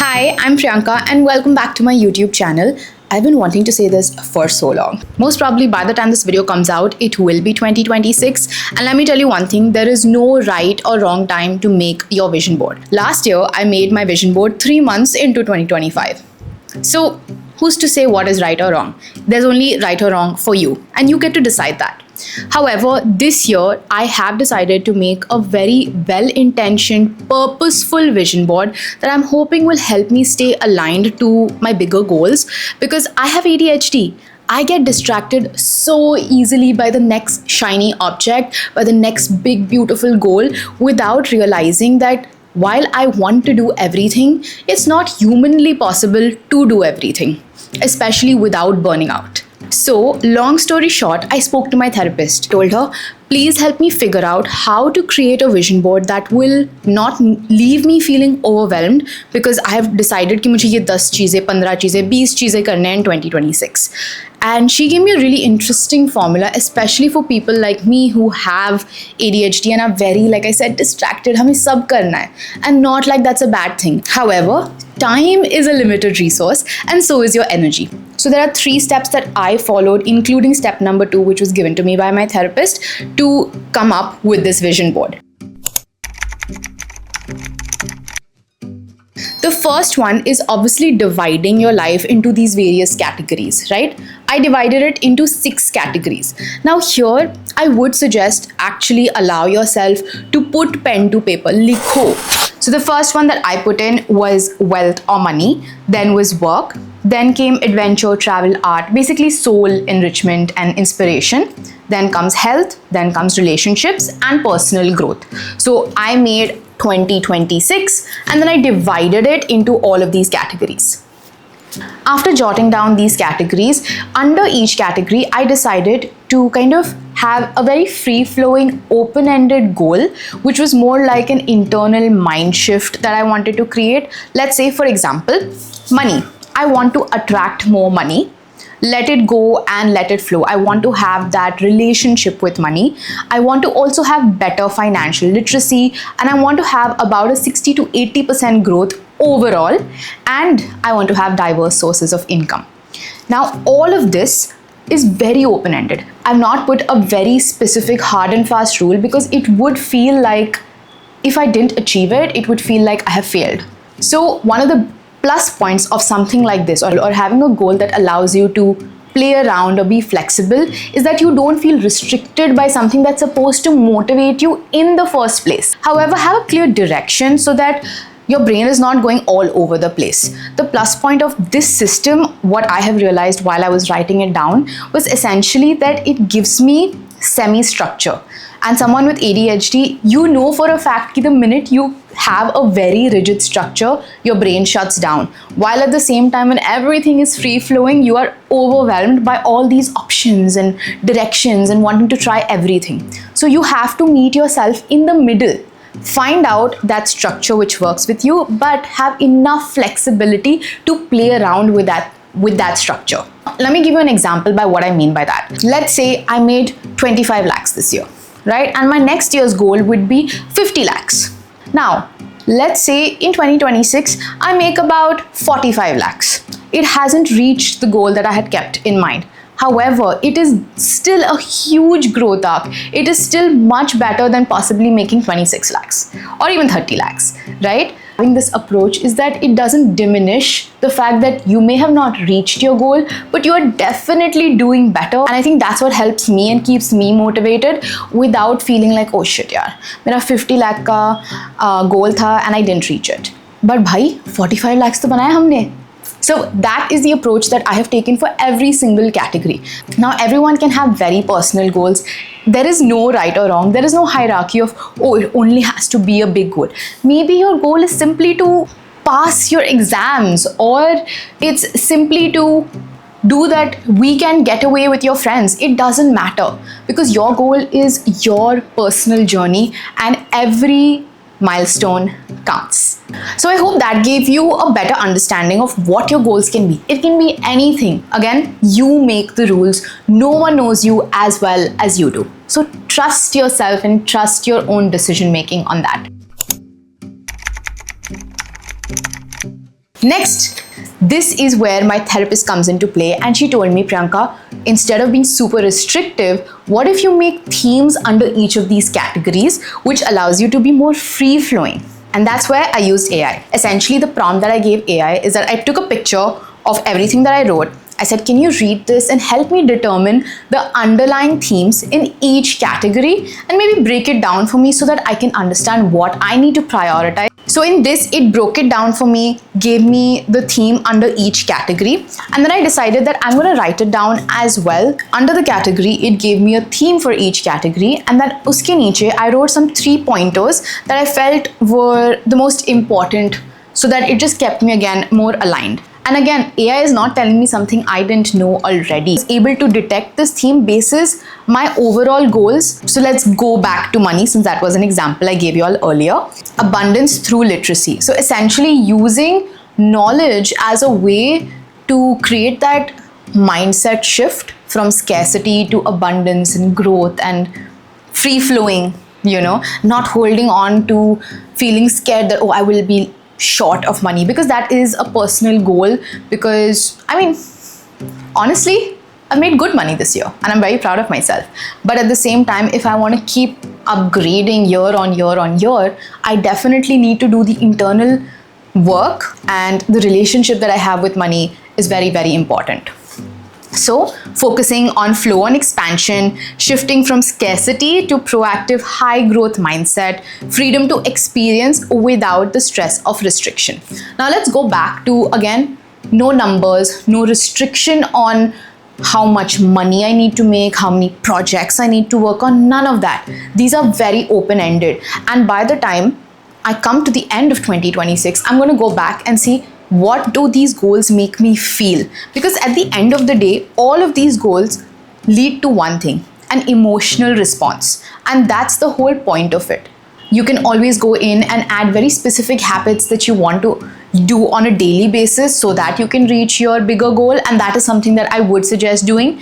Hi, I'm Priyanka and welcome back to my YouTube channel. I've been wanting to say this for so long. Most probably by the time this video comes out, it will be 2026. And let me tell you one thing, there is no right or wrong time to make your vision board. Last year, I made my vision board 3 months into 2025. So who's to say what is right or wrong? There's only right or wrong for you, and you get to decide that. However, this year I have decided to make a very well-intentioned, purposeful vision board that I'm hoping will help me stay aligned to my bigger goals, because I have ADHD. I get distracted so easily by the next shiny object, by the next big, beautiful goal, without realizing that while I want to do everything, it's not humanly possible to do everything, especially without burning out. So, long story short, I spoke to my therapist, told her, please help me figure out how to create a vision board that will not leave me feeling overwhelmed, because I have decided कि मुझे ये 10 चीज़ें, 15 चीज़ें, 20 चीज़ें करने हैं in 2026. And she gave me a really interesting formula, especially for people like me who have ADHD and are very, like I said, distracted. हमें सब करना है. And not like that's a bad thing. However, time is a limited resource and so is your energy. So there are 3 steps that I followed, including step number 2, which was given to me by my therapist, to come up with this vision board. The first one is obviously dividing your life into these various categories, right? I divided it into 6 categories. Now here, I would suggest actually allow yourself to put pen to paper, likho. So the first one that I put in was wealth or money, then was work, then came adventure, travel, art, basically soul enrichment and inspiration. Then comes health, then comes relationships and personal growth. So I made 2026 and then I divided it into all of these categories. After jotting down these categories, under each category, I decided to kind of have a very free-flowing, open-ended goal, which was more like an internal mind shift that I wanted to create. Let's say, for example, money. I want to attract more money. Let it go and let it flow. I want to have that relationship with money. I want to also have better financial literacy, and I want to have about a 60 to 80% growth overall, and I want to have diverse sources of income. Now, all of this is very open-ended. I've not put a very specific hard and fast rule, because it would feel like if I didn't achieve it, it would feel like I have failed. So one of the plus points of something like this, or having a goal that allows you to play around or be flexible, is that you don't feel restricted by something that's supposed to motivate you in the first place. However, have a clear direction so that your brain is not going all over the place. The plus point of this system, what I have realized while I was writing it down, was essentially that it gives me semi-structure. And someone with ADHD, you know for a fact that the minute you have a very rigid structure, your brain shuts down. While at the same time, when everything is free-flowing, you are overwhelmed by all these options and directions and wanting to try everything. So you have to meet yourself in the middle. Find out that structure which works with you, but have enough flexibility to play around with that structure. Let me give you an example by what I mean by that. Let's say I made 25 lakhs this year, right? And my next year's goal would be 50 lakhs. Now, let's say in 2026, I make about 45 lakhs. It hasn't reached the goal that I had kept in mind. However, it is still a huge growth arc. It is still much better than possibly making 26 lakhs or even 30 lakhs, right? Having this approach is that it doesn't diminish the fact that you may have not reached your goal, but you are definitely doing better. And I think that's what helps me and keeps me motivated without feeling like, oh shit yaar, mera 50 lakh ka goal tha and I didn't reach it. But bhai, 45 lakhs to banaya humne. So that is the approach that I have taken for every single category. Now, everyone can have very personal goals. There is no right or wrong. There is no hierarchy of, oh, it only has to be a big goal. Maybe your goal is simply to pass your exams, or it's simply to do that weekend getaway with your friends. It doesn't matter, because your goal is your personal journey and every milestone counts. So I hope that gave you a better understanding of what your goals can be. It can be anything. Again, you make the rules. No one knows you as well as you do. So trust yourself and trust your own decision making on that. Next, this is where my therapist comes into play, and she told me, Priyanka, instead of being super restrictive, what if you make themes under each of these categories, which allows you to be more free flowing? And that's where I used AI. Essentially, the prompt that I gave AI is that I took a picture of everything that I wrote. I said, can you read this and help me determine the underlying themes in each category and maybe break it down for me so that I can understand what I need to prioritize. So in this, it broke it down for me, gave me the theme under each category. And then I decided that I'm going to write it down as well. Under the category, it gave me a theme for each category. And then uske niche, I wrote some 3 pointers that I felt were the most important so that it just kept me again more aligned. And again, AI is not telling me something I didn't know already. It's able to detect this theme basis my overall goals. So let's go back to money, since that was an example I gave you all earlier. Abundance through literacy. So essentially using knowledge as a way to create that mindset shift from scarcity to abundance and growth and free flowing, not holding on to feeling scared that, oh, I will be short of money, because that is a personal goal. Because honestly, I made good money this year and I'm very proud of myself. But at the same time, if I want to keep upgrading year on year on year, I definitely need to do the internal work, and the relationship that I have with money is very, very important. So focusing on flow and expansion, shifting from scarcity to proactive high growth mindset, freedom to experience without the stress of restriction. Now let's go back to, again, no numbers, no restriction on how much money I need to make, how many projects I need to work on, none of that. These are very open-ended. And by the time I come to the end of 2026, I'm going to go back and see, what do these goals make me feel? Because at the end of the day, all of these goals lead to one thing, an emotional response. And that's the whole point of it. You can always go in and add very specific habits that you want to do on a daily basis so that you can reach your bigger goal. And that is something that I would suggest doing.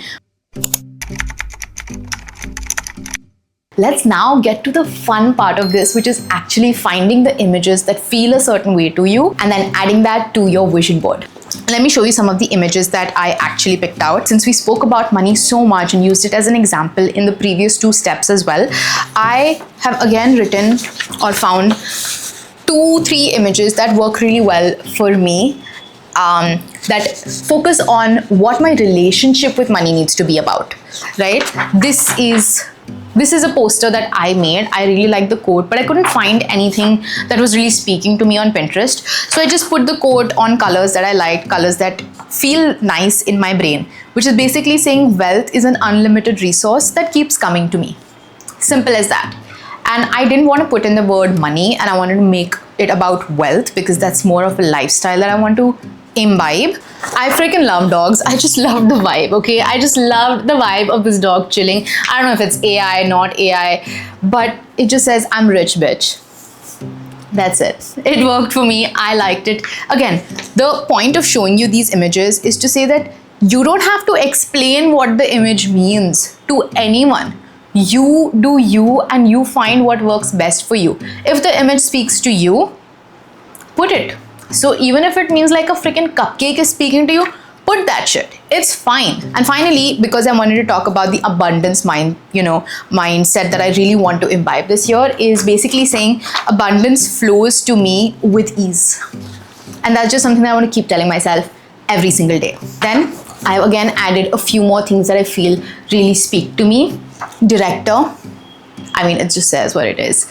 Let's now get to the fun part of this, which is actually finding the images that feel a certain way to you and then adding that to your vision board. Let me show you some of the images that I actually picked out. Since we spoke about money so much and used it as an example in the previous 2 steps as well, I have again written or found 2-3 images that work really well for me, that focus on what my relationship with money needs to be about, right? This is a poster that I made. I really like the quote, but I couldn't find anything that was really speaking to me on Pinterest. So I just put the quote on colors that I liked, colors that feel nice in my brain, which is basically saying wealth is an unlimited resource that keeps coming to me. Simple as that. And I didn't want to put in the word money, and I wanted to make it about wealth because that's more of a lifestyle that I want to imbibe. I freaking love dogs. I just love the vibe, okay? I just loved the vibe of this dog chilling. I don't know if it's AI, not AI, but it just says, I'm rich, bitch. That's it. It worked for me. I liked it. Again, the point of showing you these images is to say that you don't have to explain what the image means to anyone. You do you, and you find what works best for you. If the image speaks to you, put it. So even if it means like a freaking cupcake is speaking to you, put that shit. It's fine. And finally, because I wanted to talk about the abundance mindset that I really want to imbibe this year, is basically saying abundance flows to me with ease. And that's just something that I want to keep telling myself every single day. Then I've again added a few more things that I feel really speak to me. Director. It just says what it is.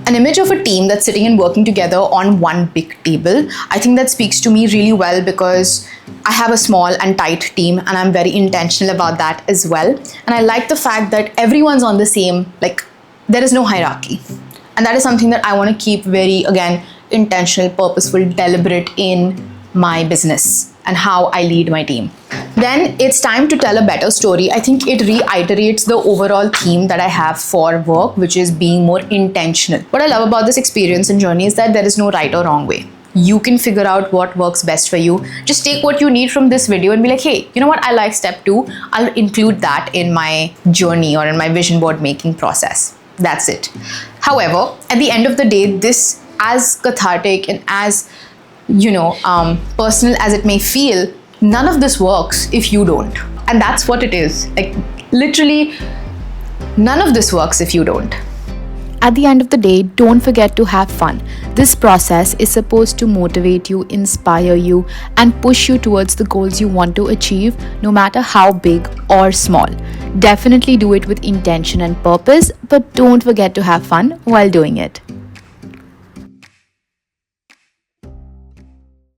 An image of a team that's sitting and working together on one big table. I think that speaks to me really well because I have a small and tight team, and I'm very intentional about that as well. And I like the fact that everyone's on the same, there is no hierarchy. And that is something that I want to keep very, again, intentional, purposeful, deliberate in my business and how I lead my team. Then it's time to tell a better story. I think it reiterates the overall theme that I have for work, which is being more intentional. What I love about this experience and journey is that there is no right or wrong way. You can figure out what works best for you. Just take what you need from this video and be like, hey, you know what? I like step 2. I'll include that in my journey or in my vision board making process. That's it. However, at the end of the day, this as cathartic and as personal as it may feel, none of this works if you don't. And that's what it is. Like, literally, none of this works if you don't. At the end of the day, don't forget to have fun. This process is supposed to motivate you, inspire you, and push you towards the goals you want to achieve, no matter how big or small. Definitely do it with intention and purpose, but don't forget to have fun while doing it.